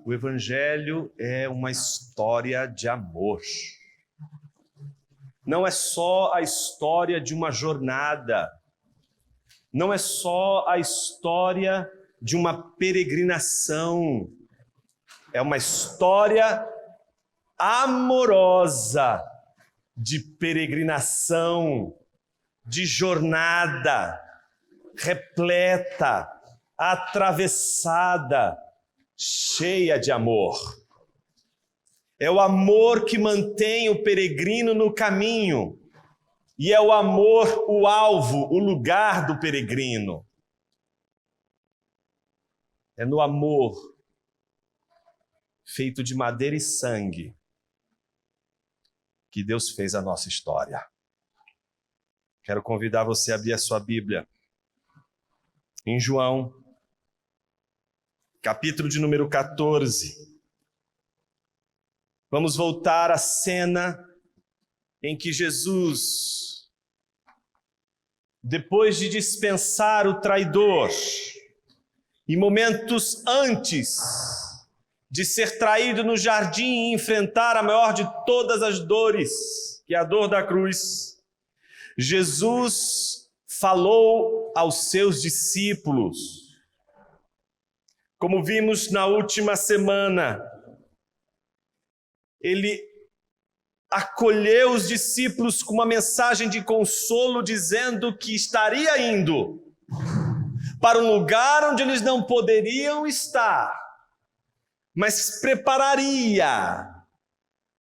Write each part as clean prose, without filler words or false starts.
O Evangelho é uma história de amor. Não é só a história de uma jornada. Não é só a história de uma peregrinação. É uma história amorosa de peregrinação, de jornada, repleta, atravessada, cheia de amor. É o amor que mantém o peregrino no caminho. E é o amor o alvo, o lugar do peregrino. É no amor feito de madeira e sangue que Deus fez a nossa história. Quero convidar você a abrir a sua Bíblia em João, capítulo de número 14. Vamos voltar à cena em que Jesus, depois de dispensar o traidor, e momentos antes de ser traído no jardim e enfrentar a maior de todas as dores, que é a dor da cruz, Jesus falou aos seus discípulos. Como vimos na última semana, ele acolheu os discípulos com uma mensagem de consolo, dizendo que estaria indo para um lugar onde eles não poderiam estar, mas prepararia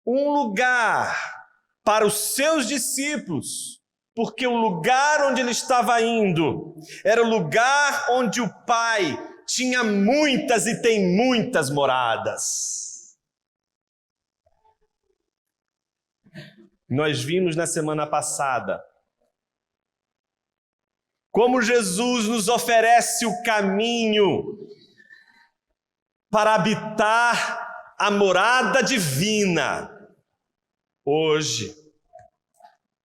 um lugar para os seus discípulos, porque o lugar onde ele estava indo era o lugar onde o Pai tinha muitas e tem muitas moradas. Nós vimos na semana passada como Jesus nos oferece o caminho para habitar a morada divina. Hoje,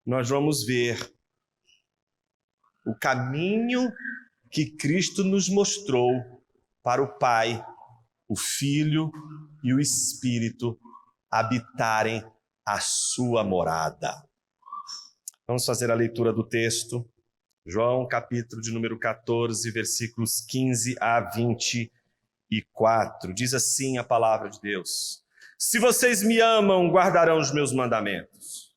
nós vamos ver o caminho que Cristo nos mostrou para o Pai, o Filho e o Espírito habitarem a sua morada. Vamos fazer a leitura do texto. João, capítulo de número 14, versículos 15 a 24. Diz assim a palavra de Deus: Se vocês me amam, guardarão os meus mandamentos.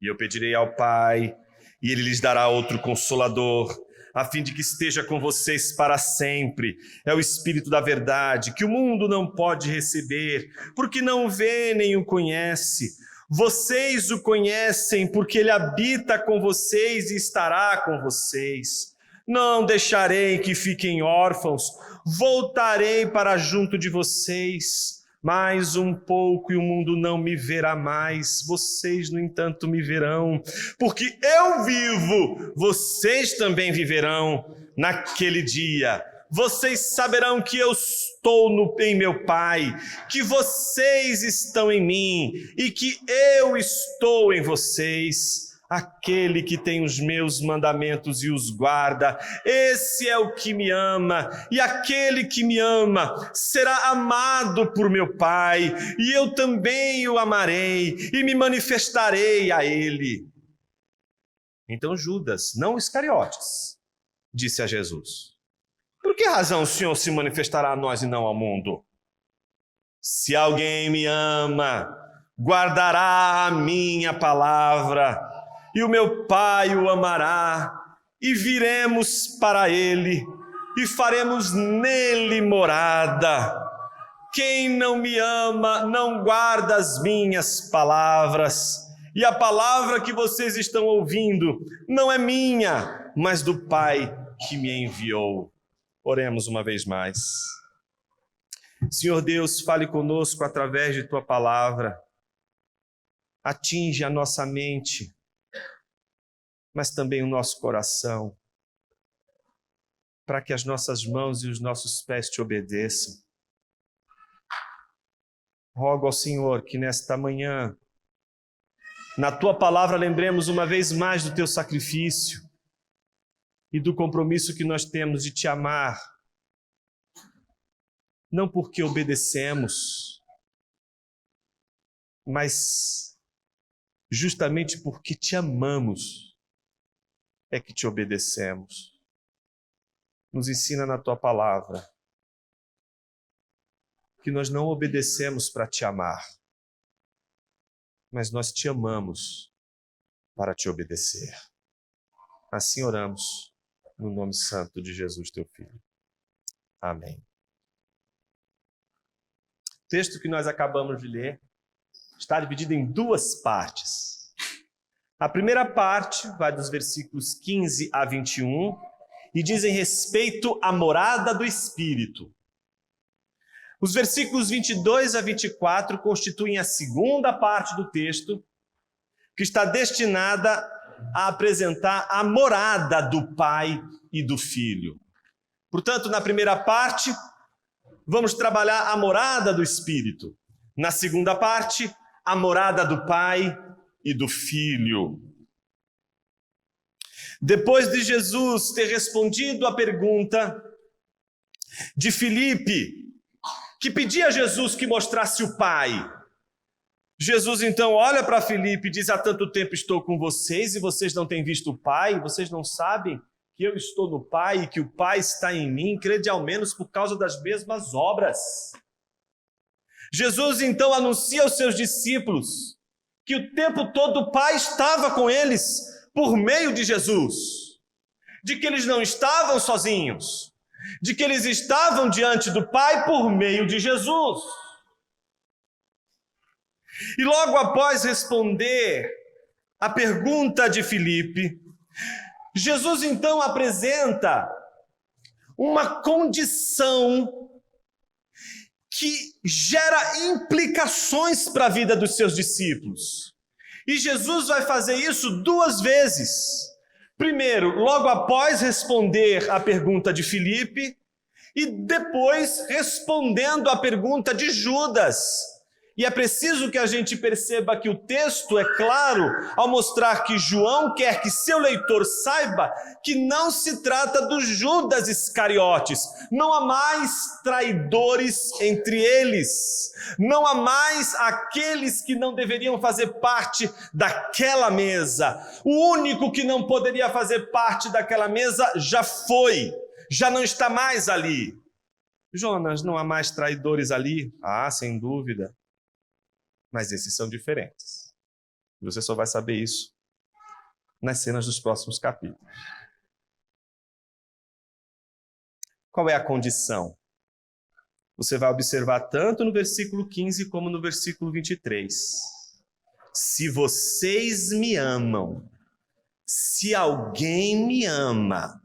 E eu pedirei ao Pai, e Ele lhes dará outro Consolador, a fim de que esteja com vocês para sempre. É o Espírito da verdade, que o mundo não pode receber, porque não o vê nem o conhece. Vocês o conhecem, porque Ele habita com vocês e estará com vocês. Não deixarei que fiquem órfãos, voltarei para junto de vocês. Mais um pouco e o mundo não me verá mais, vocês, no entanto, me verão, porque eu vivo, vocês também viverão naquele dia. Vocês saberão que eu estou em meu Pai, que vocês estão em mim e que eu estou em vocês. Aquele que tem os meus mandamentos e os guarda, esse é o que me ama, e aquele que me ama será amado por meu Pai, e eu também o amarei e me manifestarei a ele. Então Judas, não Iscariotes, disse a Jesus: Por que razão o Senhor se manifestará a nós e não ao mundo? Se alguém me ama, guardará a minha palavra, e o meu Pai o amará, e viremos para ele, e faremos nele morada. Quem não me ama, não guarda as minhas palavras, e a palavra que vocês estão ouvindo não é minha, mas do Pai que me enviou. Oremos uma vez mais. Senhor Deus, fale conosco através de Tua palavra. Atinge a nossa mente, mas também o nosso coração, para que as nossas mãos e os nossos pés Te obedeçam. Rogo ao Senhor que nesta manhã, na Tua palavra, lembremos uma vez mais do Teu sacrifício e do compromisso que nós temos de Te amar, não porque obedecemos, mas justamente porque te amamos, é que te obedecemos. Nos ensina na tua palavra que nós não obedecemos para te amar, mas nós te amamos para te obedecer. Assim oramos, no nome santo de Jesus, teu Filho. Amém. O texto que nós acabamos de ler está dividido em duas partes. A primeira parte vai dos versículos 15 a 21 e dizem respeito à morada do Espírito. Os versículos 22 a 24 constituem a segunda parte do texto, que está destinada a apresentar a morada do Pai e do Filho. Portanto, na primeira parte, vamos trabalhar a morada do Espírito. Na segunda parte, a morada do Pai e do Filho. Depois de Jesus ter respondido à pergunta de Filipe, que pedia a Jesus que mostrasse o Pai, Jesus então olha para Filipe e diz: há tanto tempo estou com vocês e vocês não têm visto o Pai? Vocês não sabem que eu estou no Pai e que o Pai está em mim? Crede ao menos por causa das mesmas obras. Jesus então anuncia aos seus discípulos que o tempo todo o Pai estava com eles por meio de Jesus, de que eles não estavam sozinhos, de que eles estavam diante do Pai por meio de Jesus. E logo após responder a pergunta de Filipe, Jesus então apresenta uma condição que gera implicações para a vida dos seus discípulos. E Jesus vai fazer isso duas vezes. Primeiro, logo após responder a pergunta de Filipe, e depois respondendo a pergunta de Judas. E é preciso que a gente perceba que o texto é claro ao mostrar que João quer que seu leitor saiba que não se trata dos Judas Iscariotes. Não há mais traidores entre eles. Não há mais aqueles que não deveriam fazer parte daquela mesa. O único que não poderia fazer parte daquela mesa já foi, já não está mais ali. Jonas, não há mais traidores ali? Ah, sem dúvida. Mas esses são diferentes. E você só vai saber isso nas cenas dos próximos capítulos. Qual é a condição? Você vai observar tanto no versículo 15 como no versículo 23. Se vocês me amam, se alguém me ama.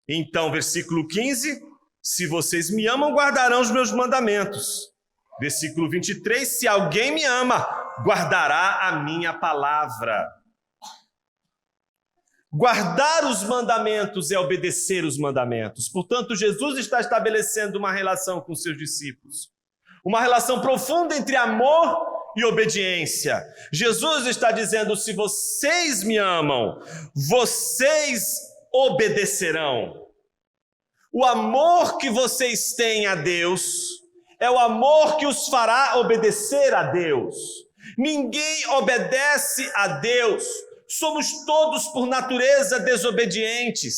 Então, versículo 15, se vocês me amam, guardarão os meus mandamentos. Versículo 23, se alguém me ama, guardará a minha palavra. Guardar os mandamentos é obedecer os mandamentos. Portanto, Jesus está estabelecendo uma relação com seus discípulos. Uma relação profunda entre amor e obediência. Jesus está dizendo: se vocês me amam, vocês obedecerão. O amor que vocês têm a Deus é o amor que os fará obedecer a Deus. Ninguém obedece a Deus. Somos todos, por natureza, desobedientes.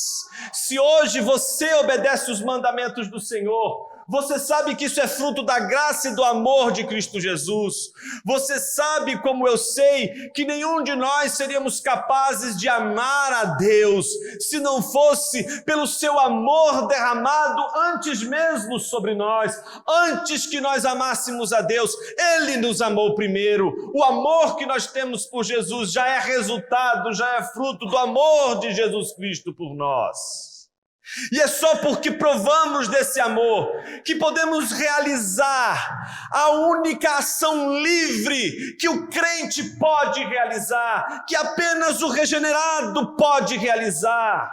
Se hoje você obedece os mandamentos do Senhor, você sabe que isso é fruto da graça e do amor de Cristo Jesus. Você sabe, como eu sei, que nenhum de nós seríamos capazes de amar a Deus se não fosse pelo seu amor derramado antes mesmo sobre nós. Antes que nós amássemos a Deus, Ele nos amou primeiro. O amor que nós temos por Jesus já é resultado, já é fruto do amor de Jesus Cristo por nós. E é só porque provamos desse amor que podemos realizar a única ação livre que o crente pode realizar, que apenas o regenerado pode realizar.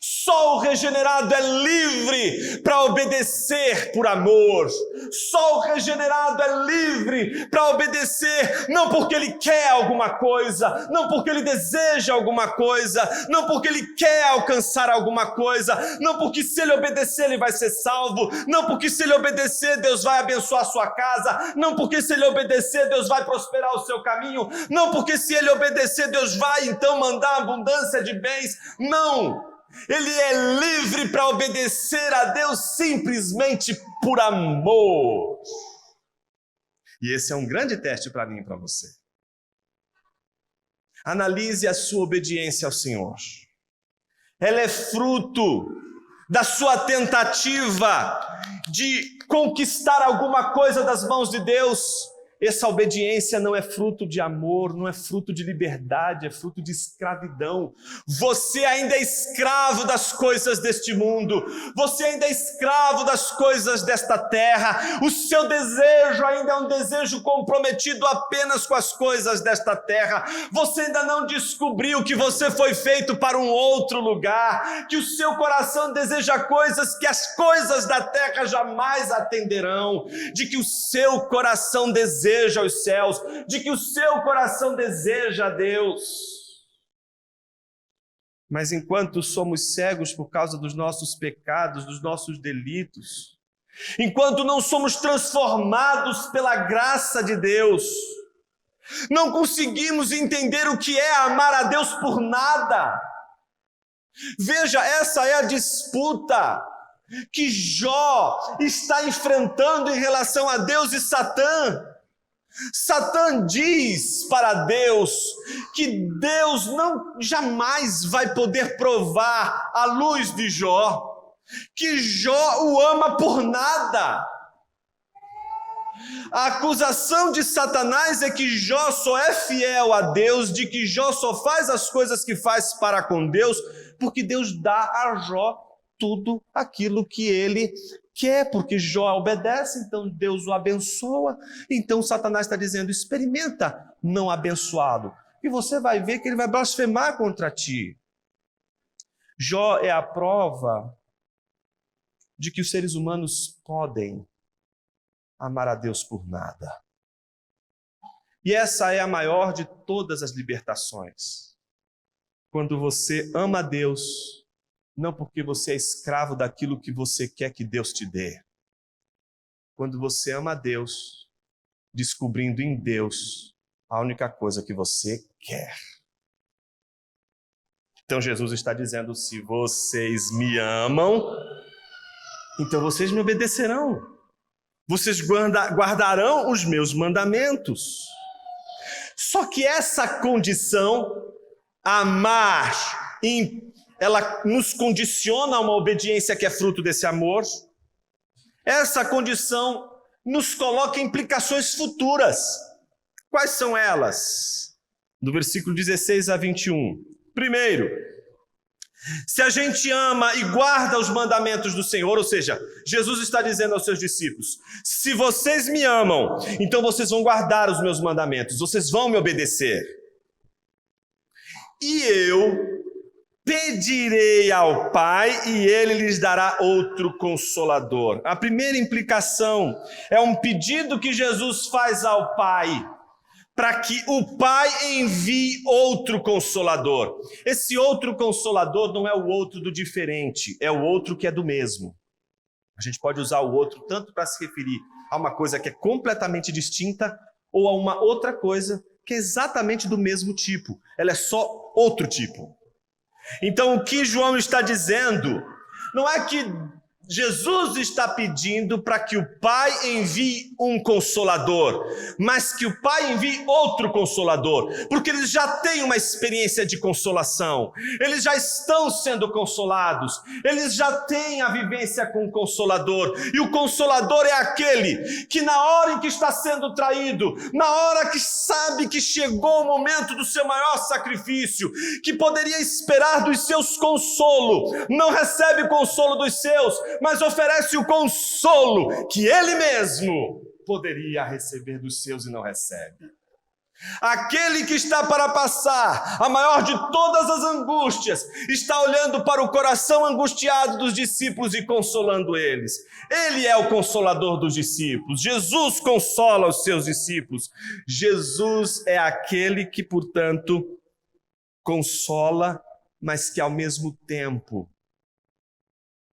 Só o regenerado é livre para obedecer por amor. Só o regenerado é livre para obedecer, não porque ele quer alguma coisa, não porque ele deseja alguma coisa, não porque ele quer alcançar alguma coisa, não porque se ele obedecer ele vai ser salvo, não porque se ele obedecer Deus vai abençoar a sua casa, não porque se ele obedecer Deus vai prosperar o seu caminho, não porque se ele obedecer Deus vai então mandar abundância de bens. Não! Ele é livre para obedecer a Deus simplesmente por amor. E esse é um grande teste para mim e para você. Analise a sua obediência ao Senhor. Ela é fruto da sua tentativa de conquistar alguma coisa das mãos de Deus. Essa obediência não é fruto de amor, não é fruto de liberdade, é fruto de escravidão. Você ainda é escravo das coisas deste mundo, você ainda é escravo das coisas desta terra, o seu desejo ainda é um desejo comprometido apenas com as coisas desta terra. Você ainda não descobriu que você foi feito para um outro lugar, que o seu coração deseja coisas que as coisas da terra jamais atenderão, de que o seu coração deseja os céus, de que o seu coração deseja a Deus. Mas enquanto somos cegos por causa dos nossos pecados, dos nossos delitos, enquanto não somos transformados pela graça de Deus, não conseguimos entender o que é amar a Deus por nada. Veja, essa é a disputa que Jó está enfrentando em relação a Deus e Satã. Satã diz para Deus que Deus jamais vai poder provar a luz de Jó, que Jó o ama por nada. A acusação de Satanás é que Jó só é fiel a Deus, de que Jó só faz as coisas que faz para com Deus, porque Deus dá a Jó tudo aquilo que ele quer, porque Jó obedece, então Deus o abençoa. Então Satanás está dizendo: experimenta não abençoá-lo, e você vai ver que ele vai blasfemar contra ti. Jó é a prova de que os seres humanos podem amar a Deus por nada. E essa é a maior de todas as libertações. Quando você ama a Deus, não porque você é escravo daquilo que você quer que Deus te dê. Quando você ama a Deus, descobrindo em Deus a única coisa que você quer. Então Jesus está dizendo: se vocês me amam, então vocês me obedecerão. Vocês guardarão os meus mandamentos. Só que essa condição, amar, ela nos condiciona a uma obediência que é fruto desse amor. Essa condição nos coloca implicações futuras. Quais são elas? Do versículo 16 a 21. Primeiro, se a gente ama e guarda os mandamentos do Senhor, ou seja, Jesus está dizendo aos seus discípulos: se vocês me amam, então vocês vão guardar os meus mandamentos, vocês vão me obedecer. E eu pedirei ao Pai e Ele lhes dará outro Consolador. A primeira implicação é um pedido que Jesus faz ao Pai, para que o Pai envie outro Consolador. Esse outro Consolador não é o outro do diferente, é o outro que é do mesmo. A gente pode usar o outro tanto para se referir a uma coisa que é completamente distinta, ou a uma outra coisa que é exatamente do mesmo tipo. Ela é só outro tipo. Então o que João está dizendo não é que Jesus está pedindo para que o Pai envie um Consolador, mas que o Pai envie outro Consolador, porque eles já têm uma experiência de consolação, eles já estão sendo consolados, eles já têm a vivência com o Consolador, e o Consolador é aquele que na hora em que está sendo traído, na hora que sabe que chegou o momento do seu maior sacrifício, que poderia esperar dos seus consolo, não recebe consolo dos seus, mas oferece o consolo que ele mesmo poderia receber dos seus e não recebe. Aquele que está para passar a maior de todas as angústias, está olhando para o coração angustiado dos discípulos e consolando eles. Ele é o consolador dos discípulos. Jesus consola os seus discípulos. Jesus é aquele que, portanto, consola, mas que ao mesmo tempo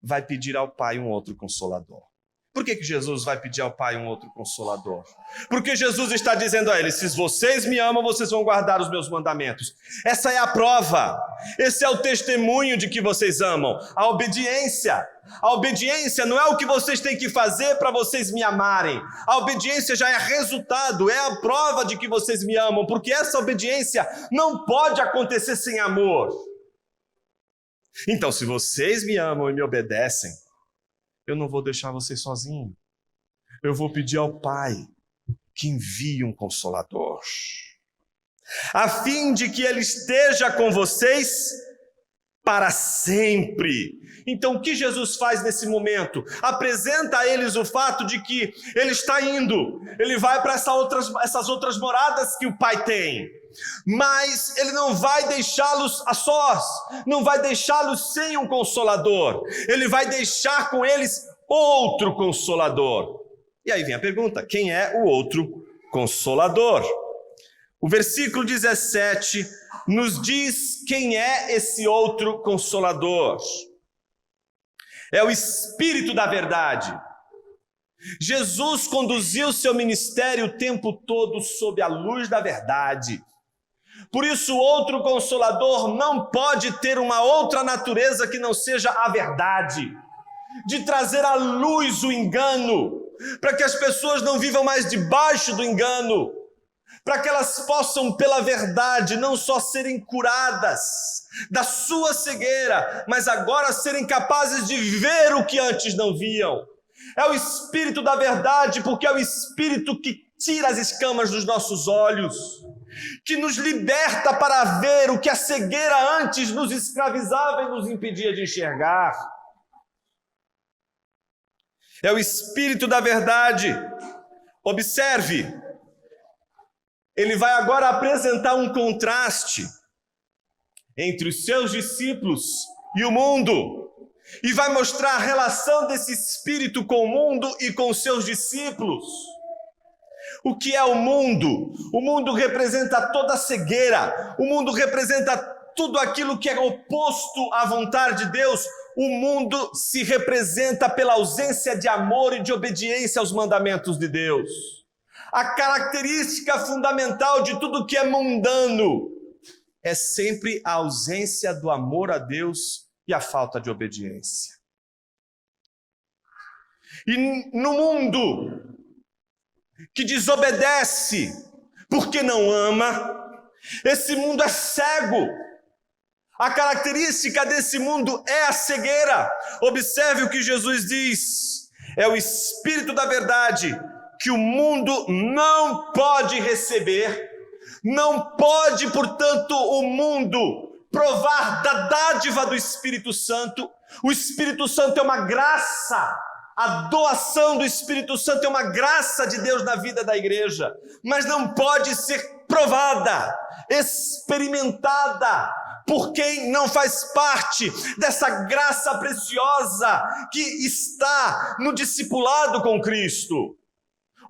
vai pedir ao Pai um outro consolador. Por que Jesus vai pedir ao Pai um outro consolador? Porque Jesus está dizendo a eles: se vocês me amam, vocês vão guardar os meus mandamentos. Essa é a prova, esse é o testemunho de que vocês amam, a obediência. A obediência não é o que vocês têm que fazer para vocês me amarem. A obediência já é resultado, é a prova de que vocês me amam, porque essa obediência não pode acontecer sem amor. Então, se vocês me amam e me obedecem, eu não vou deixar vocês sozinhos. Eu vou pedir ao Pai que envie um consolador, a fim de que Ele esteja com vocês para sempre. Então, o que Jesus faz nesse momento? Apresenta a eles o fato de que Ele está indo. Ele vai para essas outras moradas que o Pai tem. Mas Ele não vai deixá-los a sós, não vai deixá-los sem um consolador. Ele vai deixar com eles outro consolador. E aí vem a pergunta: quem é o outro consolador? O versículo 17 nos diz quem é esse outro consolador. É o Espírito da verdade. Jesus conduziu seu ministério o tempo todo sob a luz da verdade. Por isso, outro consolador não pode ter uma outra natureza que não seja a verdade, de trazer à luz o engano, para que as pessoas não vivam mais debaixo do engano, para que elas possam, pela verdade, não só serem curadas da sua cegueira, mas agora serem capazes de ver o que antes não viam. É o Espírito da verdade, porque é o Espírito que tira as escamas dos nossos olhos, que nos liberta para ver o que a cegueira antes nos escravizava e nos impedia de enxergar. É o Espírito da verdade. Observe, ele vai agora apresentar um contraste entre os seus discípulos e o mundo, e vai mostrar a relação desse Espírito com o mundo e com os seus discípulos. O que é o mundo? O mundo representa toda a cegueira, o mundo representa tudo aquilo que é oposto à vontade de Deus. O mundo se representa pela ausência de amor e de obediência aos mandamentos de Deus. A característica fundamental de tudo que é mundano é sempre a ausência do amor a Deus e a falta de obediência. E no mundo que desobedece porque não ama, esse mundo é cego. A característica desse mundo é a cegueira. Observe o que Jesus diz: é o Espírito da verdade que o mundo não pode receber, não pode, portanto, o mundo provar da dádiva do Espírito Santo. O Espírito Santo é uma graça. A doação do Espírito Santo é uma graça de Deus na vida da igreja, mas não pode ser provada, experimentada por quem não faz parte dessa graça preciosa que está no discipulado com Cristo.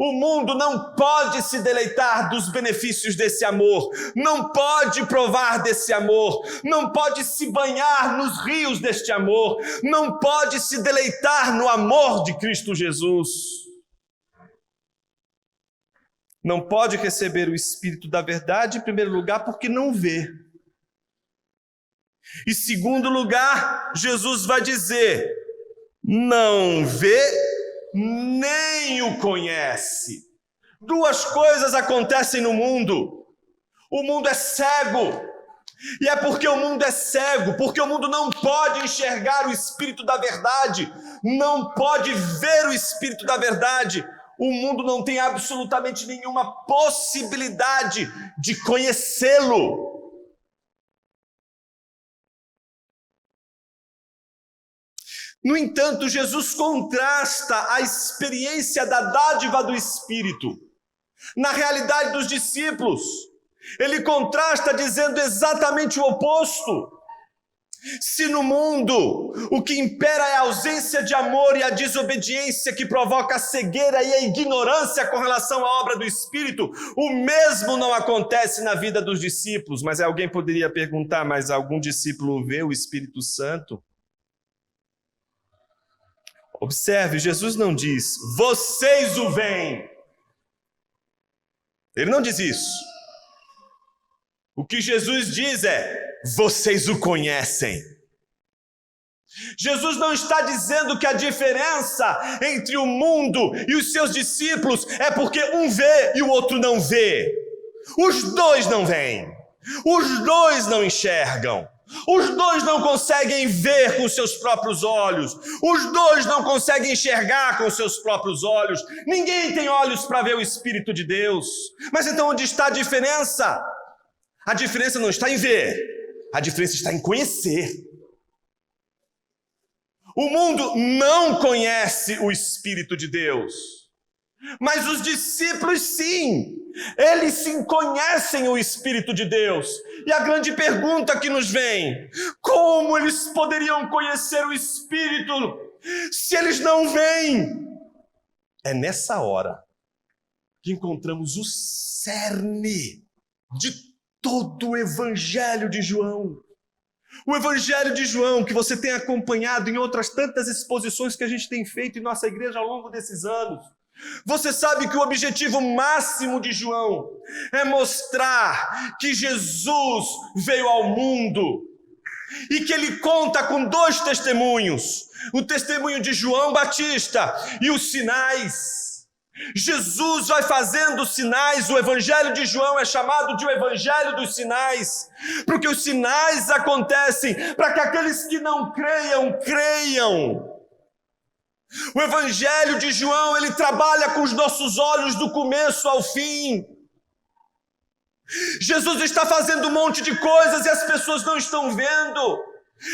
O mundo não pode se deleitar dos benefícios desse amor, não pode provar desse amor, não pode se banhar nos rios deste amor, não pode se deleitar no amor de Cristo Jesus. Não pode receber o Espírito da verdade, em primeiro lugar, porque não vê. Em segundo lugar, Jesus vai dizer: não vê nem o conhece. Duas coisas acontecem no mundo. O mundo é cego. E é porque o mundo é cego, porque o mundo não pode enxergar o Espírito da verdade, não pode ver o Espírito da verdade. O mundo não tem absolutamente nenhuma possibilidade de conhecê-lo. No entanto, Jesus contrasta a experiência da dádiva do Espírito Na realidade dos discípulos, ele contrasta dizendo exatamente o oposto. Se no mundo o que impera é a ausência de amor e a desobediência que provoca a cegueira e a ignorância com relação à obra do Espírito, o mesmo não acontece na vida dos discípulos. Mas alguém poderia perguntar, mas algum discípulo vê o Espírito Santo? Observe, Jesus não diz, vocês o veem. Ele não diz isso. O que Jesus diz é, vocês o conhecem. Jesus não está dizendo que a diferença entre o mundo e os seus discípulos é porque um vê e o outro não vê. Os dois não veem. Os dois não enxergam. Os dois não conseguem ver com seus próprios olhos. Os dois não conseguem enxergar com seus próprios olhos. Ninguém tem olhos para ver o Espírito de Deus. Mas então onde está a diferença? A diferença não está em ver. A diferença está em conhecer. O mundo não conhece o Espírito de Deus. Mas os discípulos sim, eles sim conhecem o Espírito de Deus. E a grande pergunta que nos vem, como eles poderiam conhecer o Espírito se eles não veem? É nessa hora que encontramos o cerne de todo o Evangelho de João. O Evangelho de João, que você tem acompanhado em outras tantas exposições que a gente tem feito em nossa igreja ao longo desses anos. Você sabe que o objetivo máximo de João é mostrar que Jesus veio ao mundo e que ele conta com dois testemunhos, o testemunho de João Batista e os sinais. Jesus vai fazendo sinais, o Evangelho de João é chamado de o Evangelho dos sinais, porque os sinais acontecem para que aqueles que não creiam, creiam. O Evangelho de João, ele trabalha com os nossos olhos do começo ao fim. Jesus está fazendo um monte de coisas e as pessoas não estão vendo.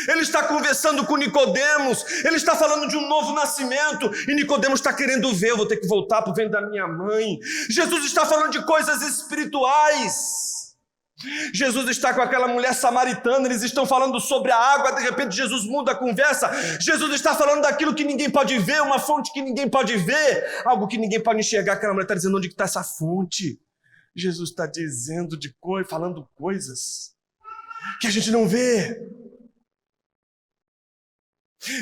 Ele está conversando com Nicodemos, ele está falando de um novo nascimento, e Nicodemos está querendo ver, eu vou ter que voltar para o ventre da minha mãe. Jesus está falando de coisas espirituais. Jesus está com aquela mulher samaritana, eles estão falando sobre a água, de repente Jesus muda a conversa. Jesus está falando daquilo que ninguém pode ver, uma fonte que ninguém pode ver, algo que ninguém pode enxergar. Aquela mulher está dizendo, onde está essa fonte? Jesus está dizendo falando coisas que a gente não vê.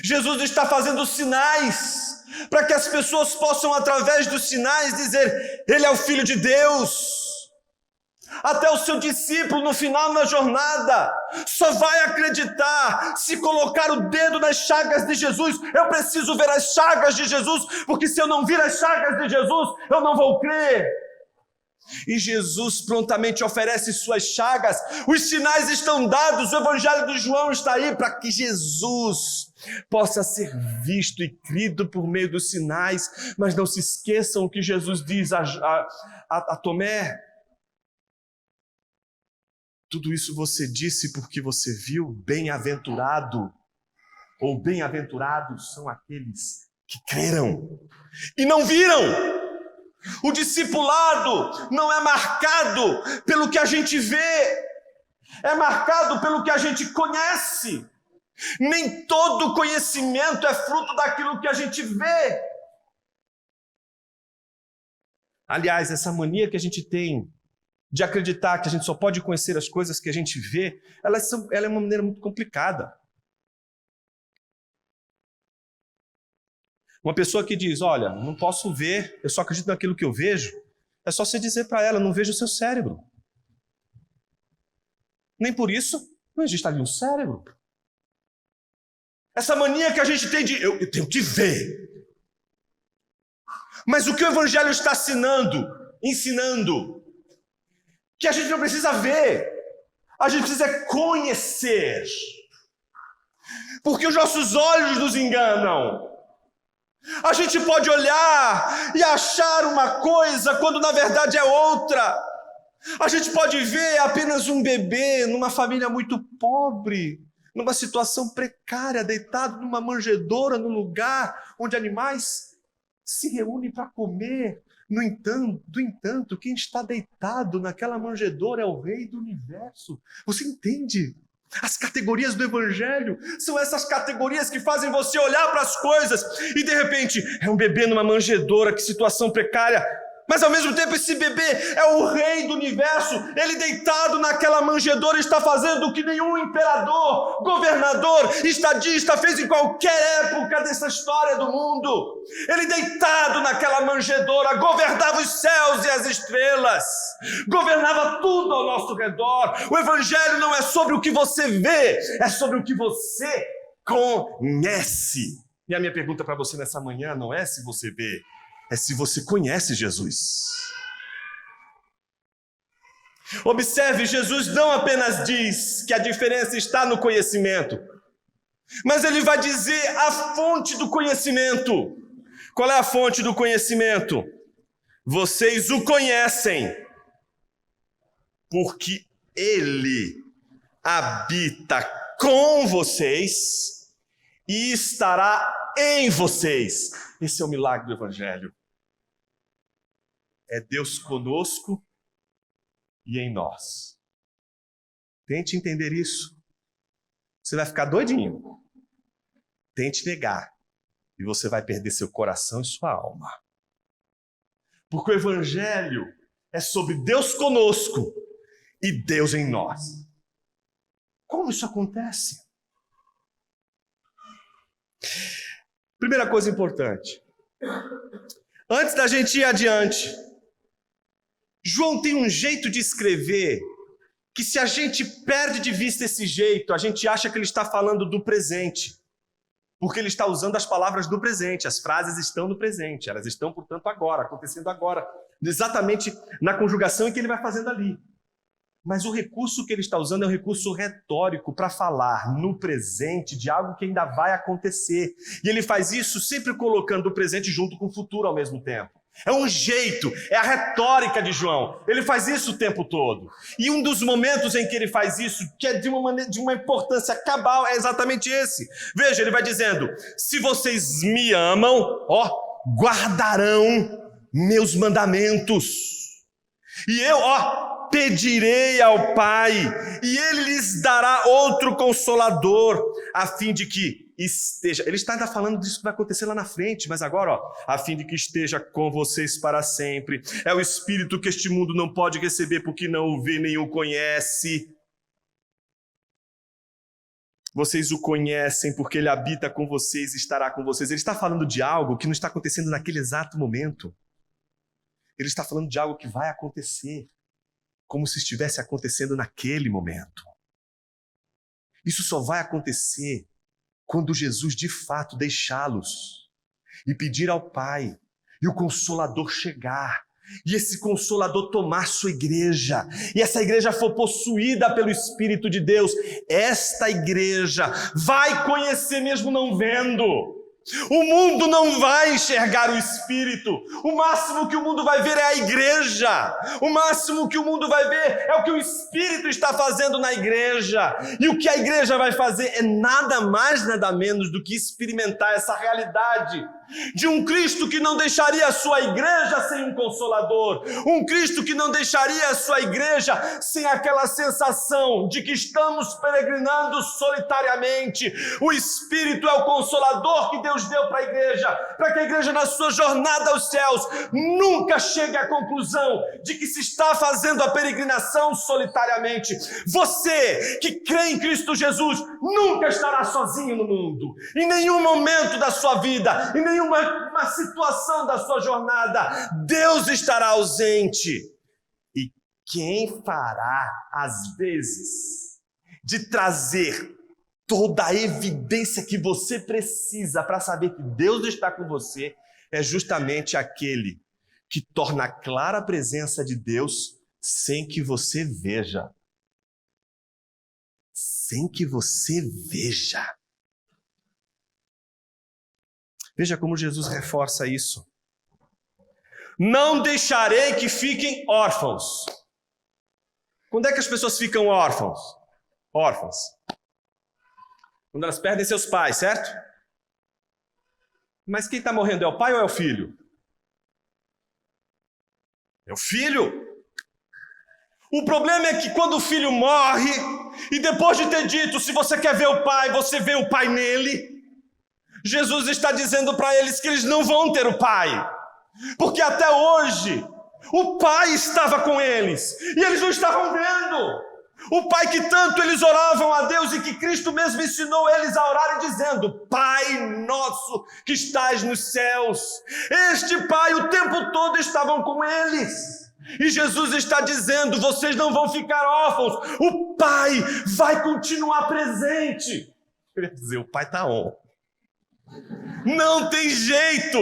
Jesus está fazendo sinais para que as pessoas possam, através dos sinais, dizer, ele é o Filho de Deus. Até o seu discípulo, no final da jornada, só vai acreditar se colocar o dedo nas chagas de Jesus. Eu preciso ver as chagas de Jesus, porque se eu não vir as chagas de Jesus, eu não vou crer. E Jesus prontamente oferece suas chagas. Os sinais estão dados, o Evangelho de João está aí para que Jesus possa ser visto e crido por meio dos sinais. Mas não se esqueçam o que Jesus diz a Tomé. Tudo isso você disse porque você viu, bem-aventurado, ou bem-aventurados são aqueles que creram e não viram. O discipulado não é marcado pelo que a gente vê, é marcado pelo que a gente conhece. Nem todo conhecimento é fruto daquilo que a gente vê. Aliás, essa mania que a gente tem de acreditar que a gente só pode conhecer as coisas que a gente vê, ela é uma maneira muito complicada. Uma pessoa que diz, olha, não posso ver, eu só acredito naquilo que eu vejo, é só você dizer para ela, não vejo o seu cérebro. Nem por isso não existe ali um cérebro. Essa mania que a gente tem de, eu tenho que ver. Mas o que o Evangelho está ensinando, que a gente não precisa ver, a gente precisa conhecer. Porque os nossos olhos nos enganam. A gente pode olhar e achar uma coisa quando na verdade é outra. A gente pode ver apenas um bebê numa família muito pobre, numa situação precária, deitado numa manjedoura, num lugar onde animais se reúnem para comer. No entanto, quem está deitado naquela manjedoura é o Rei do Universo. Você entende? As categorias do Evangelho são essas categorias que fazem você olhar para as coisas e, de repente, é um bebê numa manjedoura, que situação precária. Mas, ao mesmo tempo, esse bebê é o Rei do Universo. Ele deitado naquela manjedoura está fazendo o que nenhum imperador, governador, estadista fez em qualquer época dessa história do mundo. Ele deitado naquela manjedoura governava os céus e as estrelas, governava tudo ao nosso redor. O Evangelho não é sobre o que você vê, é sobre o que você conhece. E a minha pergunta para você nessa manhã não é se você vê, é se você conhece Jesus. Observe, Jesus não apenas diz que a diferença está no conhecimento, mas ele vai dizer a fonte do conhecimento. Qual é a fonte do conhecimento? Vocês o conhecem, porque ele habita com vocês e estará em vocês. Esse é o milagre do Evangelho. É Deus conosco e em nós. Tente entender isso. Você vai ficar doidinho. Tente negar. E você vai perder seu coração e sua alma. Porque o Evangelho é sobre Deus conosco e Deus em nós. Como isso acontece? Primeira coisa importante. Antes da gente ir adiante, João tem um jeito de escrever que, se a gente perde de vista esse jeito, a gente acha que ele está falando do presente. Porque ele está usando as palavras do presente, as frases estão no presente, elas estão, portanto, agora, acontecendo agora, exatamente na conjugação em que ele vai fazendo ali. Mas o recurso que ele está usando é um recurso retórico para falar no presente de algo que ainda vai acontecer. E ele faz isso sempre colocando o presente junto com o futuro ao mesmo tempo. É um jeito, é a retórica de João. Ele faz isso o tempo todo. E um dos momentos em que ele faz isso, que é de uma importância cabal, é exatamente esse. Veja, ele vai dizendo: se vocês me amam, guardarão meus mandamentos. E eu, pedirei ao Pai, e Ele lhes dará outro Consolador, a fim de que esteja... Ele está ainda falando disso que vai acontecer lá na frente, mas agora, a fim de que esteja com vocês para sempre. É o Espírito que este mundo não pode receber, porque não o vê nem o conhece. Vocês o conhecem, porque Ele habita com vocês e estará com vocês. Ele está falando de algo que não está acontecendo naquele exato momento. Ele está falando de algo que vai acontecer, como se estivesse acontecendo naquele momento. Isso só vai acontecer quando Jesus de fato deixá-los e pedir ao Pai e o Consolador chegar, e esse Consolador tomar sua igreja, e essa igreja for possuída pelo Espírito de Deus. Esta igreja vai conhecer mesmo não vendo. O mundo não vai enxergar o Espírito. O máximo que o mundo vai ver é a igreja. O máximo que o mundo vai ver é o que o Espírito está fazendo na igreja. E o que a igreja vai fazer é nada mais, nada menos do que experimentar essa realidade de um Cristo que não deixaria a sua igreja sem um Consolador. Um Cristo que não deixaria a sua igreja sem aquela sensação de que estamos peregrinando solitariamente. O Espírito é o Consolador que Deus deu para a igreja, para que a igreja, na sua jornada aos céus, nunca chegue à conclusão de que se está fazendo a peregrinação solitariamente. Você que crê em Cristo Jesus nunca estará sozinho no mundo. Em nenhum momento da sua vida, em nenhuma situação da sua jornada, Deus estará ausente. E quem fará, às vezes, de trazer toda a evidência que você precisa para saber que Deus está com você, é justamente aquele que torna clara a presença de Deus sem que você veja. Sem que você veja. Veja como Jesus reforça isso. Não deixarei que fiquem órfãos. Quando é que as pessoas ficam órfãos? Órfãs. Quando elas perdem seus pais, certo? Mas quem está morrendo é o pai ou é o filho? É o filho. O problema é que quando o filho morre, e depois de ter dito, se você quer ver o pai, você vê o pai nele, Jesus está dizendo para eles que eles não vão ter o pai. Porque até hoje, o pai estava com eles, e eles não estavam vendo. O pai que tanto eles oravam a Deus e que Cristo mesmo ensinou eles a orarem dizendo: Pai nosso que estás nos céus. Este pai o tempo todo estavam com eles. E Jesus está dizendo: vocês não vão ficar órfãos. O pai vai continuar presente. Eu ia dizer, o pai está on. Não tem jeito.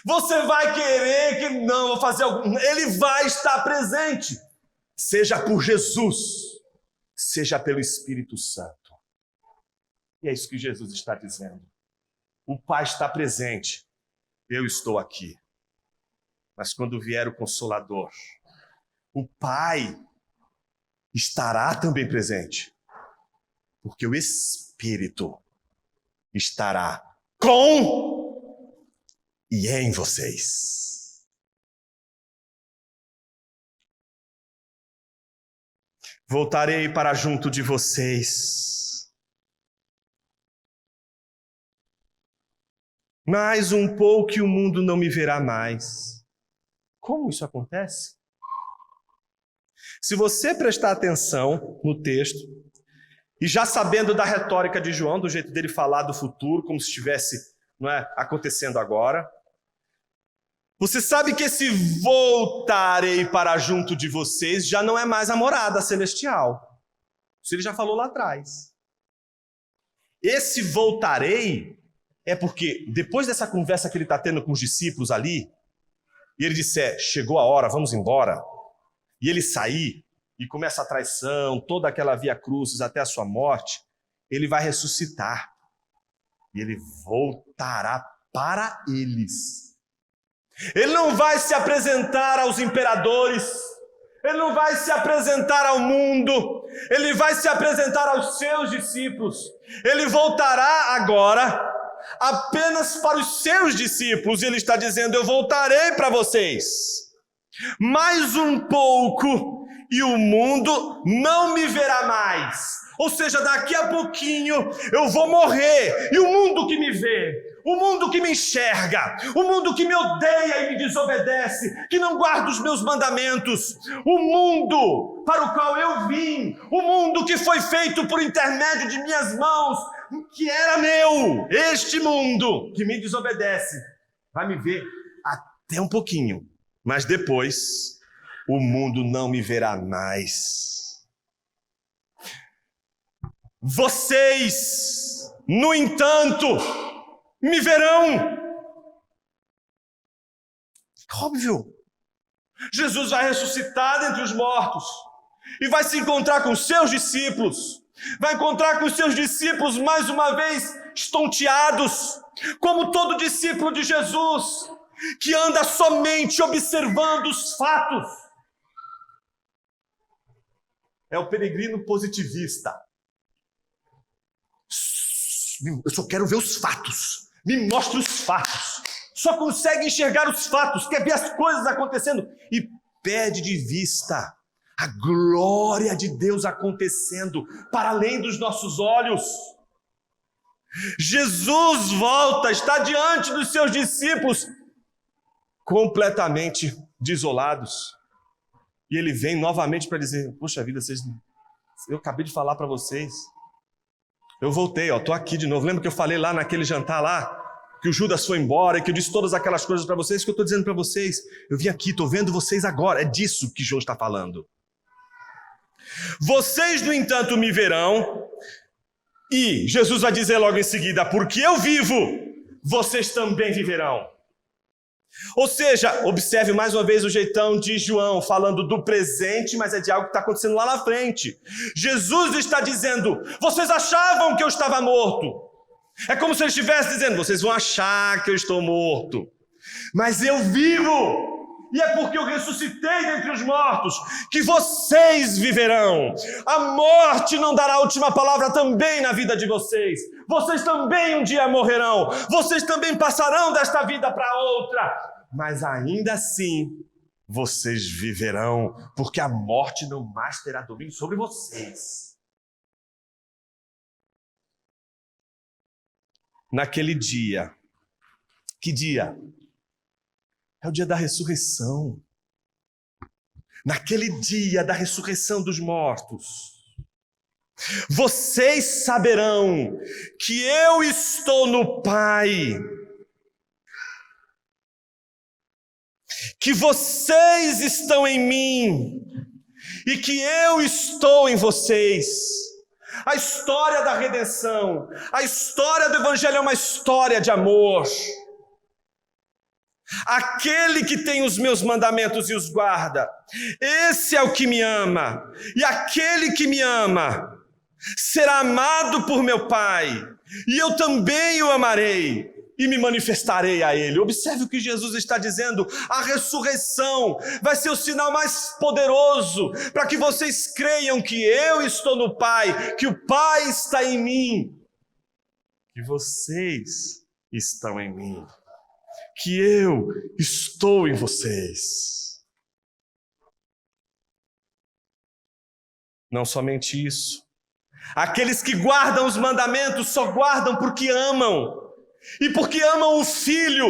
Você vai querer que não, vou fazer algum. Ele vai estar presente. Seja por Jesus, seja pelo Espírito Santo. E é isso que Jesus está dizendo. O Pai está presente, eu estou aqui. Mas quando vier o Consolador, o Pai estará também presente. Porque o Espírito estará com e em vocês. Voltarei para junto de vocês. Mais um pouco e o mundo não me verá mais. Como isso acontece? Se você prestar atenção no texto, e já sabendo da retórica de João, do jeito dele falar do futuro, como se estivesse, não é, acontecendo agora, você sabe que esse voltarei para junto de vocês já não é mais a morada celestial. Isso ele já falou lá atrás. Esse voltarei é porque depois dessa conversa que ele está tendo com os discípulos ali, e ele disser, chegou a hora, vamos embora, e ele sair, e começa a traição, toda aquela via crucis até a sua morte, ele vai ressuscitar. E ele voltará para eles. Ele não vai se apresentar aos imperadores, ele não vai se apresentar ao mundo, ele vai se apresentar aos seus discípulos. Ele voltará agora apenas para os seus discípulos, e ele está dizendo, eu voltarei para vocês. Mais um pouco e o mundo não me verá mais. Ou seja, daqui a pouquinho eu vou morrer, e o mundo que me vê, o mundo que me enxerga, o mundo que me odeia e me desobedece, que não guarda os meus mandamentos, o mundo para o qual eu vim, o mundo que foi feito por intermédio de minhas mãos, que era meu, este mundo que me desobedece, vai me ver até um pouquinho, mas depois o mundo não me verá mais. Vocês, no entanto, me verão. Óbvio. Jesus vai ressuscitar dentre os mortos e vai se encontrar com seus discípulos. Vai encontrar com seus discípulos mais uma vez estonteados, como todo discípulo de Jesus, que anda somente observando os fatos. É o peregrino positivista. Eu só quero ver os fatos. Me mostra os fatos. Só consegue enxergar os fatos, quer ver as coisas acontecendo e perde de vista a glória de Deus acontecendo para além dos nossos olhos. Jesus volta, está diante dos seus discípulos completamente desolados. E ele vem novamente para dizer, poxa vida, eu acabei de falar para vocês. Eu voltei, estou aqui de novo. Lembra que eu falei lá naquele jantar lá? Que o Judas foi embora e que eu disse todas aquelas coisas para vocês, que eu estou dizendo para vocês. Eu vim aqui, estou vendo vocês agora. É disso que João está falando. Vocês, no entanto, me verão. E Jesus vai dizer logo em seguida, porque eu vivo, vocês também viverão. Ou seja, observe mais uma vez o jeitão de João, falando do presente, mas é de algo que está acontecendo lá na frente. Jesus está dizendo, vocês achavam que eu estava morto. É como se ele estivesse dizendo, vocês vão achar que eu estou morto. Mas eu vivo, e é porque eu ressuscitei dentre os mortos que vocês viverão. A morte não dará a última palavra também na vida de vocês. Vocês também um dia morrerão. Vocês também passarão desta vida para outra. Mas ainda assim, vocês viverão, porque a morte não mais terá domínio sobre vocês. Naquele dia, que dia? É o dia da ressurreição. Naquele dia da ressurreição dos mortos, vocês saberão que eu estou no Pai, que vocês estão em mim e que eu estou em vocês. A história da redenção, a história do Evangelho é uma história de amor. Aquele que tem os meus mandamentos e os guarda, esse é o que me ama. E aquele que me ama será amado por meu Pai, e eu também o amarei e me manifestarei a ele. Observe o que Jesus está dizendo. A ressurreição vai ser o sinal mais poderoso para que vocês creiam que eu estou no Pai, que o Pai está em mim, que vocês estão em mim, que eu estou em vocês. Não somente isso. Aqueles que guardam os mandamentos só guardam porque amam. E porque amam o Filho,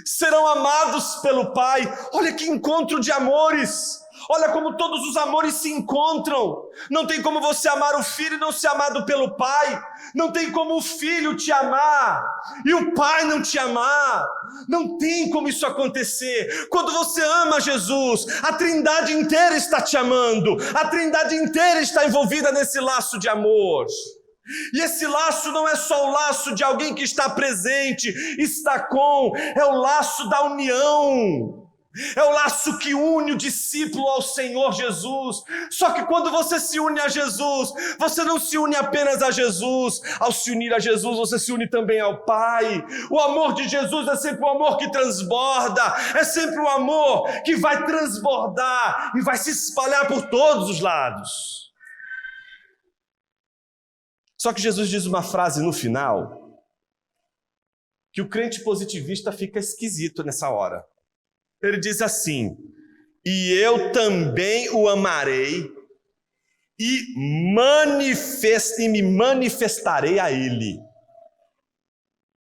serão amados pelo Pai. Olha que encontro de amores. Olha como todos os amores se encontram. Não tem como você amar o Filho e não ser amado pelo Pai. Não tem como o Filho te amar e o Pai não te amar. Não tem como isso acontecer. Quando você ama Jesus, a Trindade inteira está te amando. A Trindade inteira está envolvida nesse laço de amor. E esse laço não é só o laço de alguém que está presente, está com, é o laço da união. É o laço que une o discípulo ao Senhor Jesus. Só que quando você se une a Jesus, você não se une apenas a Jesus. Ao se unir a Jesus, você se une também ao Pai. O amor de Jesus é sempre um amor que transborda. É sempre um amor que vai transbordar e vai se espalhar por todos os lados. Só que Jesus diz uma frase no final que o crente positivista fica esquisito nessa hora. Ele diz assim: e eu também o amarei e me manifestarei a ele.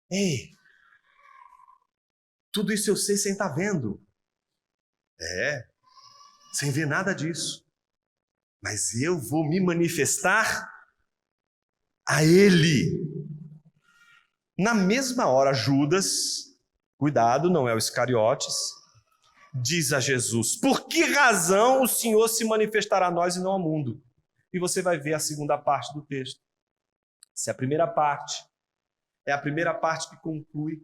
Ei, tudo isso eu sei sem estar vendo. Sem ver nada disso. Mas eu vou me manifestar a ele. Na mesma hora, Judas, cuidado, não é o Iscariotes, diz a Jesus: por que razão o Senhor se manifestará a nós e não ao mundo? E você vai ver a segunda parte do texto. Se a primeira parte é a primeira parte que conclui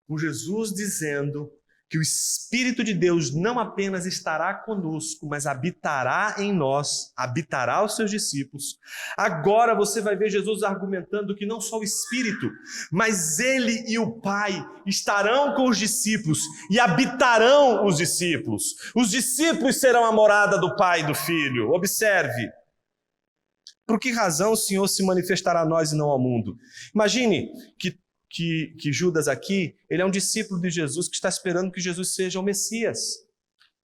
com Jesus dizendo que o Espírito de Deus não apenas estará conosco, mas habitará em nós, habitará os seus discípulos. Agora você vai ver Jesus argumentando que não só o Espírito, mas Ele e o Pai estarão com os discípulos e habitarão os discípulos. Os discípulos serão a morada do Pai e do Filho. Observe. Por que razão o Senhor se manifestará a nós e não ao mundo? Imagine que Judas aqui, ele é um discípulo de Jesus que está esperando que Jesus seja o Messias.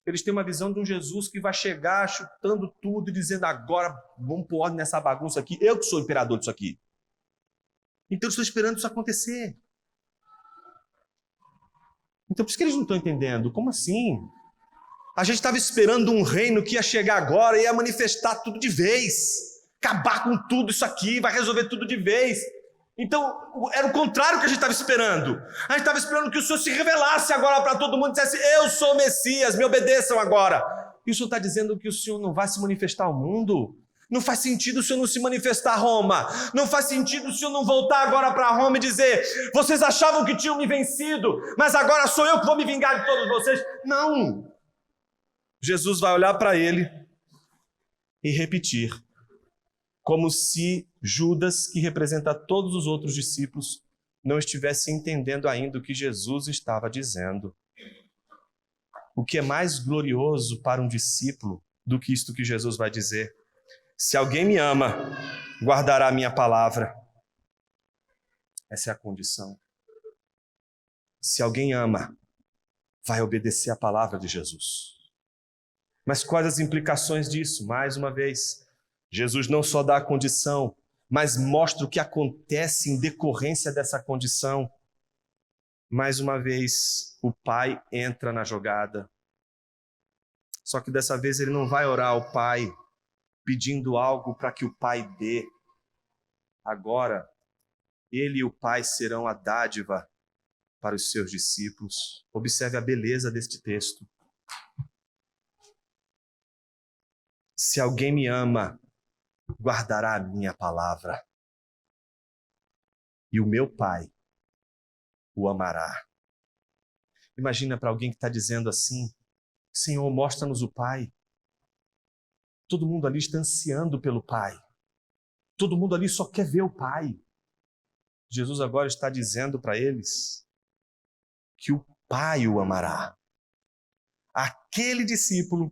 Eles têm uma visão de um Jesus que vai chegar chutando tudo e dizendo: agora vamos pôr ordem nessa bagunça aqui, eu que sou o imperador disso aqui. Então eu estou esperando isso acontecer. Então por isso que eles não estão entendendo. Como assim? A gente estava esperando um reino que ia chegar agora e ia manifestar tudo de vez. Acabar com tudo isso aqui, vai resolver tudo de vez. Então, era o contrário que a gente estava esperando. A gente estava esperando que o Senhor se revelasse agora para todo mundo e dissesse: eu sou o Messias, me obedeçam agora. E o Senhor está dizendo que o Senhor não vai se manifestar ao mundo? Não faz sentido o Senhor não se manifestar a Roma. Não faz sentido o Senhor não voltar agora para Roma e dizer: vocês achavam que tinham me vencido, mas agora sou eu que vou me vingar de todos vocês. Não. Jesus vai olhar para ele e repetir, como se Judas, que representa todos os outros discípulos, não estivesse entendendo ainda o que Jesus estava dizendo. o que é mais glorioso para um discípulo do que isto que Jesus vai dizer? Se alguém me ama, guardará a minha palavra. Essa é a condição. Se alguém ama, vai obedecer a palavra de Jesus. Mas quais as implicações disso? Mais uma vez, Jesus não só dá a condição, mas mostra o que acontece em decorrência dessa condição. Mais uma vez, o Pai entra na jogada. Só que dessa vez ele não vai orar ao Pai pedindo algo para que o Pai dê. Agora, ele e o Pai serão a dádiva para os seus discípulos. Observe a beleza deste texto. Se alguém me ama, guardará a minha palavra. E o meu Pai o amará. Imagina para alguém que está dizendo assim: Senhor, mostra-nos o Pai. Todo mundo ali está ansiando pelo Pai. Todo mundo ali só quer ver o Pai. Jesus agora está dizendo para eles que o Pai o amará. Aquele discípulo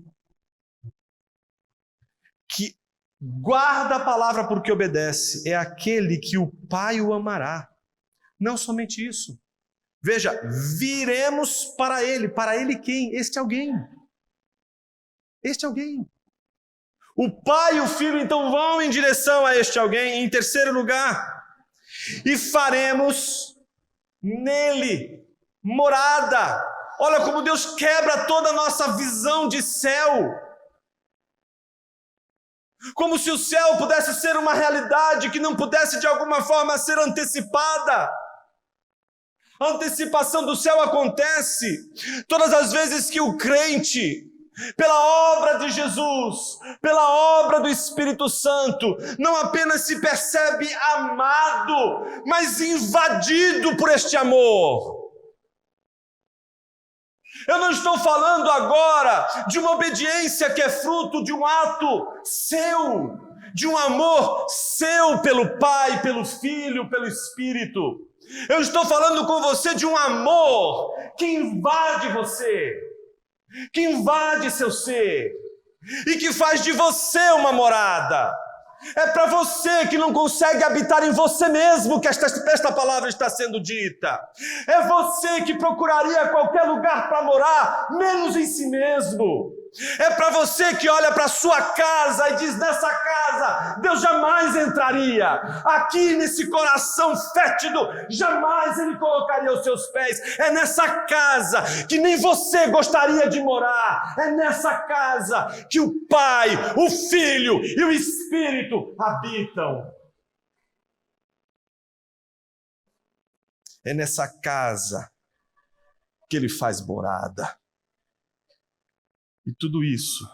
que guarda a palavra porque obedece é aquele que o Pai o amará. Não somente isso. Veja, viremos para ele. Para ele quem? Este alguém. Este alguém. O Pai e o Filho então vão em direção a este alguém. Em terceiro lugar, e faremos nele morada. Olha como Deus quebra toda a nossa visão de céu. Como se o céu pudesse ser uma realidade que não pudesse de alguma forma ser antecipada. A antecipação do céu acontece todas as vezes que o crente, pela obra de Jesus, pela obra do Espírito Santo, não apenas se percebe amado, mas invadido por este amor. Eu não estou falando agora de uma obediência que é fruto de um ato seu, de um amor seu pelo Pai, pelo Filho, pelo Espírito. Eu estou falando com você de um amor que invade você, que invade seu ser e que faz de você uma morada. É para você que não consegue habitar em você mesmo que esta palavra está sendo dita. É você que procuraria qualquer lugar para morar, menos em si mesmo. É para você que olha para a sua casa e diz: nessa casa Deus jamais entraria. Aqui nesse coração fétido, jamais Ele colocaria os seus pés. É nessa casa que nem você gostaria de morar. É nessa casa que o Pai, o Filho e o Espírito habitam. É nessa casa que Ele faz morada. E tudo isso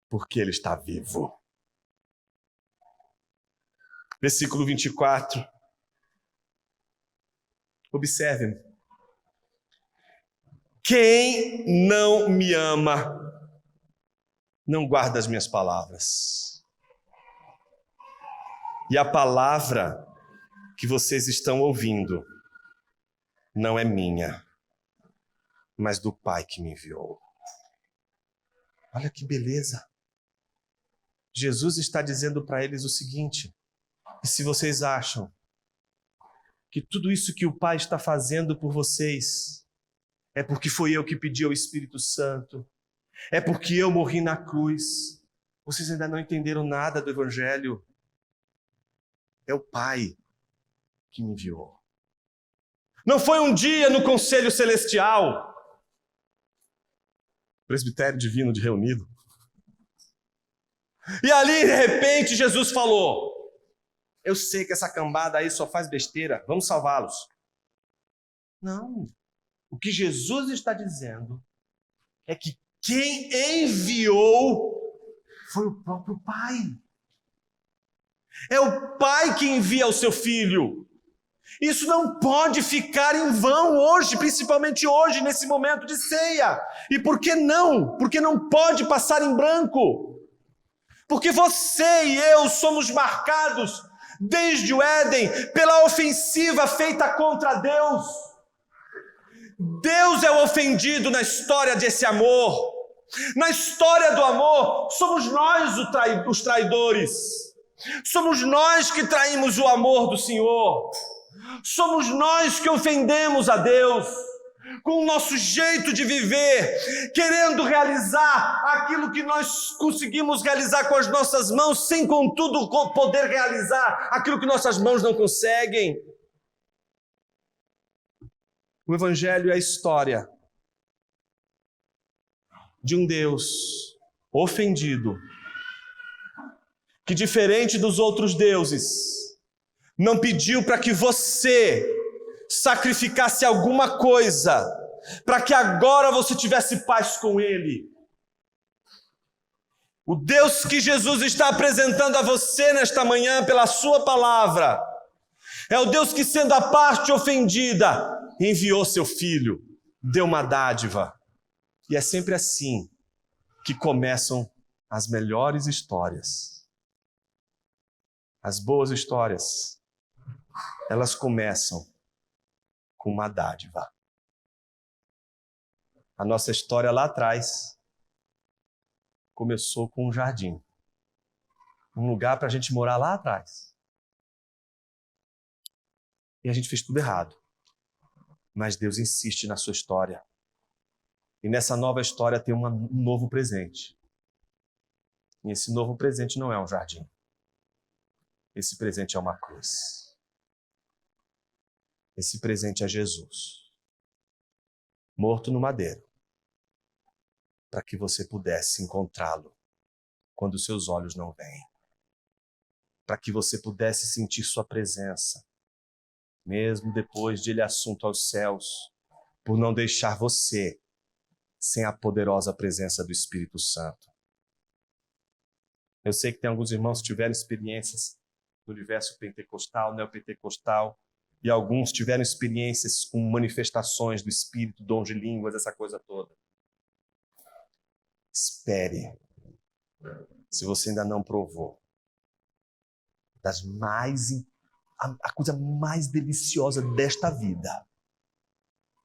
porque Ele está vivo. Versículo 24. Observem. Quem não me ama, não guarda as minhas palavras. E a palavra que vocês estão ouvindo não é minha, mas do Pai que me enviou. Olha que beleza. Jesus está dizendo para eles o seguinte: e se vocês acham que tudo isso que o Pai está fazendo por vocês é porque foi eu que pedi ao Espírito Santo, é porque eu morri na cruz, vocês ainda não entenderam nada do Evangelho. É o Pai que me enviou. Não foi um dia no Conselho Celestial, Presbitério Divino de Reunido, e ali de repente Jesus falou: eu sei que essa cambada aí só faz besteira, vamos salvá-los. Não. O que Jesus está dizendo é que quem enviou foi o próprio Pai. É o Pai que envia o seu Filho. Isso não pode ficar em vão hoje, principalmente hoje, nesse momento de ceia. E por que não? Porque não pode passar em branco. Porque você e eu somos marcados, desde o Éden, pela ofensiva feita contra Deus. Deus é o ofendido na história desse amor. Na história do amor, somos nós os traidores. Somos nós que traímos o amor do Senhor. Somos nós que ofendemos a Deus com o nosso jeito de viver, querendo realizar aquilo que nós conseguimos realizar com as nossas mãos, sem contudo poder realizar aquilo que nossas mãos não conseguem. O Evangelho é a história de um Deus ofendido, que, diferente dos outros deuses, não pediu para que você sacrificasse alguma coisa para que agora você tivesse paz com Ele. O Deus que Jesus está apresentando a você nesta manhã pela sua palavra é o Deus que, sendo a parte ofendida, enviou seu Filho, deu uma dádiva. E é sempre assim que começam as melhores histórias. As boas histórias, elas começam com uma dádiva. A nossa história lá atrás começou com um jardim. Um lugar para a gente morar lá atrás. E a gente fez tudo errado. Mas Deus insiste na sua história. E nessa nova história tem um novo presente. E esse novo presente não é um jardim. Esse presente é uma cruz. Esse presente é Jesus, morto no madeiro, para que você pudesse encontrá-lo quando os seus olhos não veem. Para que você pudesse sentir sua presença, mesmo depois de ele assunto aos céus, por não deixar você sem a poderosa presença do Espírito Santo. Eu sei que tem alguns irmãos que tiveram experiências no universo pentecostal, neopentecostal, e alguns tiveram experiências com manifestações do Espírito, dom de línguas, essa coisa toda. Espere, se você ainda não provou, a coisa mais deliciosa desta vida,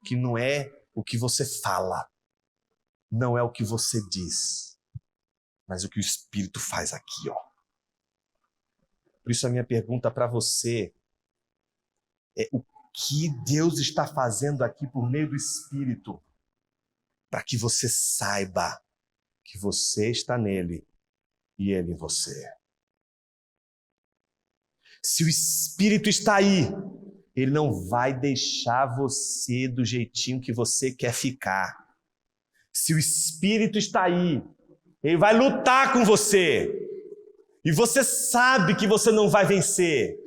que não é o que você fala, não é o que você diz, mas o que o Espírito faz aqui, ó. Por isso a minha pergunta para você é: o que Deus está fazendo aqui por meio do Espírito para que você saiba que você está nele e ele em você? Se o Espírito está aí, ele não vai deixar você do jeitinho que você quer ficar. Se o Espírito está aí, ele vai lutar com você. E você sabe que você não vai vencer.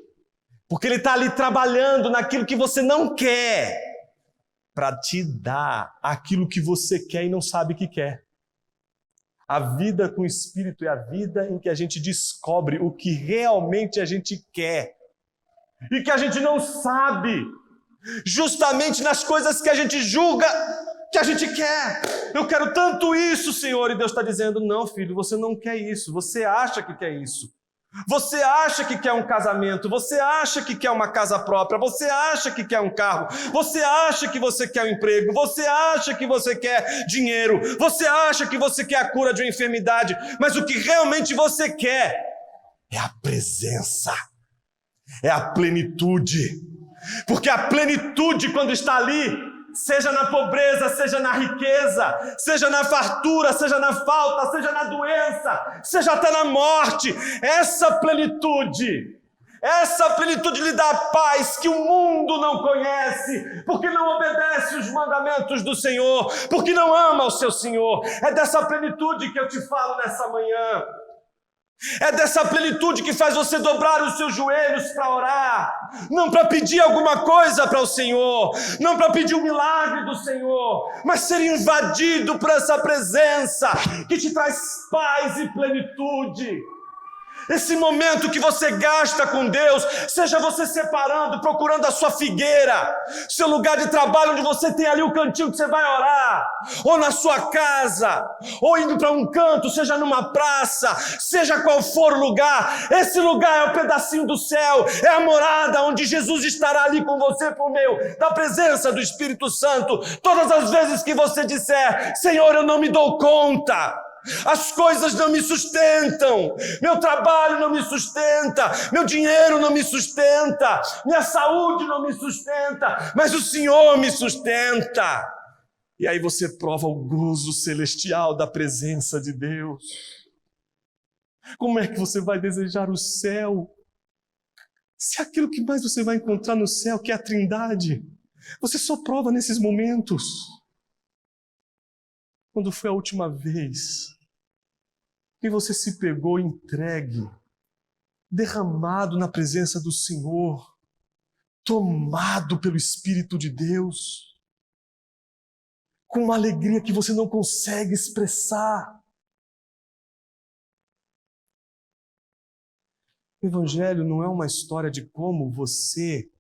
Porque ele está ali trabalhando naquilo que você não quer, para te dar aquilo que você quer e não sabe que quer. A vida com o Espírito é a vida em que a gente descobre o que realmente a gente quer. E que a gente não sabe, justamente nas coisas que a gente julga que a gente quer. Eu quero tanto isso, Senhor. E Deus está dizendo: não, filho, você não quer isso. Você acha que quer isso. Você acha que quer um casamento, você acha que quer uma casa própria, você acha que quer um carro, você acha que você quer um emprego, você acha que você quer dinheiro, você acha que você quer a cura de uma enfermidade, mas o que realmente você quer é a presença, é a plenitude, porque a plenitude, quando está ali, seja na pobreza, seja na riqueza, seja na fartura, seja na falta, seja na doença, seja até na morte, essa plenitude lhe dá a paz que o mundo não conhece, porque não obedece os mandamentos do Senhor, porque não ama o seu Senhor. É dessa plenitude que eu te falo nessa manhã. É dessa plenitude que faz você dobrar os seus joelhos para orar, não para pedir alguma coisa para o Senhor, não para pedir um milagre do Senhor, mas ser invadido por essa presença que te traz paz e plenitude. Esse momento que você gasta com Deus, seja você separando, procurando a sua figueira, seu lugar de trabalho onde você tem ali o cantinho que você vai orar, ou na sua casa, ou indo para um canto, seja numa praça, seja qual for o lugar, esse lugar é o pedacinho do céu, é a morada onde Jesus estará ali com você por meio da presença do Espírito Santo. Todas as vezes que você disser: Senhor, eu não me dou conta, as coisas não me sustentam, meu trabalho não me sustenta, meu dinheiro não me sustenta, minha saúde não me sustenta, mas o Senhor me sustenta. E aí você prova o gozo celestial da presença de Deus. Como é que você vai desejar o céu, se aquilo que mais você vai encontrar no céu, que é a Trindade, você só prova nesses momentos? Quando foi a última vez que você se pegou entregue, derramado na presença do Senhor, tomado pelo Espírito de Deus, com uma alegria que você não consegue expressar? O Evangelho não é uma história de como você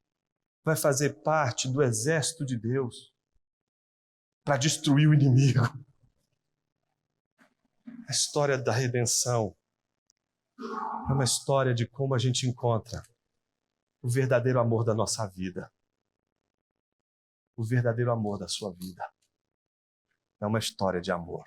vai fazer parte do exército de Deus para destruir o inimigo. A história da redenção é uma história de como a gente encontra o verdadeiro amor da nossa vida. O verdadeiro amor da sua vida. É uma história de amor.